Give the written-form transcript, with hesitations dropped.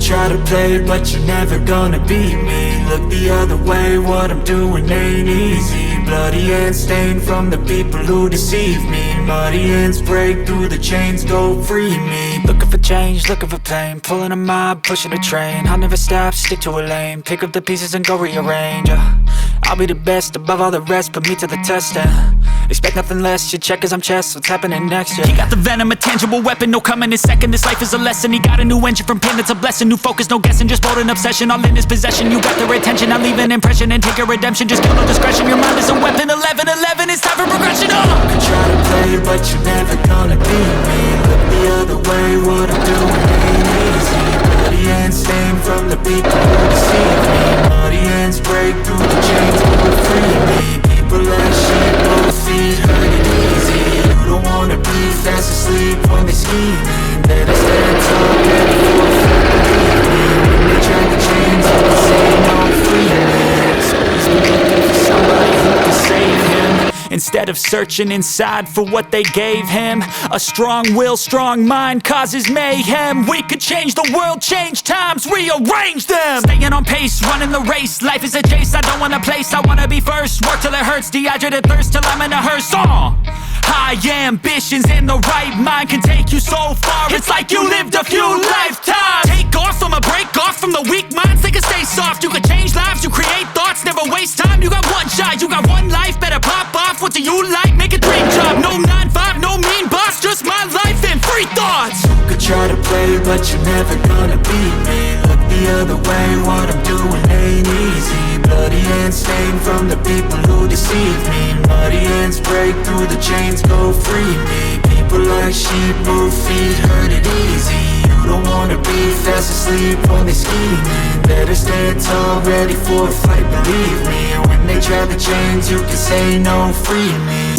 try to play, but you're never gonna beat me. Look the other way, what I'm doing ain't easy. Bloody hands stained from the people who deceive me. Muddy hands break through the chains, go free me. Looking for change, looking for pain, pulling a mob, pushing a train. I'll never stop, stick to a lane, pick up the pieces and go rearrange. I'll be the best above all the rest, put me to the test and expect nothing less. You check as I'm chess, what's happening next? Yeah. He got the venom, a tangible weapon, no coming in second. This life is a lesson. He got a new engine from pain, it's a blessing. New focus, no guessing, just bold and obsession. All in his possession, you got their attention. I'll leave an impression and take your redemption. Just kill no discretion, your mind is a weapon. 11-11, it's time for progression. You can try to play, but you're never gonna beat me. Look the other way, what I'm doing ain't easy. Bloody hands stained from the people who deceive me. Muddy hands break through the chains, go free me. People like sheep, both feet hurt it easy. You don't wanna be fast asleep when they scheming. Better stand tall, ready for a fight, believe me. When they try to change, you can say no, free me. So he's looking for somebody who can save him, instead of searching inside for what they gave him. A strong will, strong mind causes mayhem. We could change the world, change times, rearrange them. Staying on pace, running the race. Life is a chase, I don't want a place, I wanna be first. Work till it hurts, dehydrated thirst till I'm in a hearse. High ambitions and the right mind can take you so far. It's like you lived a few lifetimes. Take off from a break off from the weak minds, they can stay soft. You can change lives, you create thoughts, never waste time. You got one shot, you got one life, better pop off. What do you like? Make a dream job. No 9-5, no mean boss, just my life and free thoughts. You could try to play, but you're never gonna beat me. Look the other way, what I'm doing ain't easy. Bloody hands stained from the people who deceive me. Muddy hands break through the chains, go free me. People like sheep, move feet, hurt it easy. You don't wanna be fast asleep when they scheming. Better stand tall, ready for a fight, believe me. When they try to change, you can say no, free me.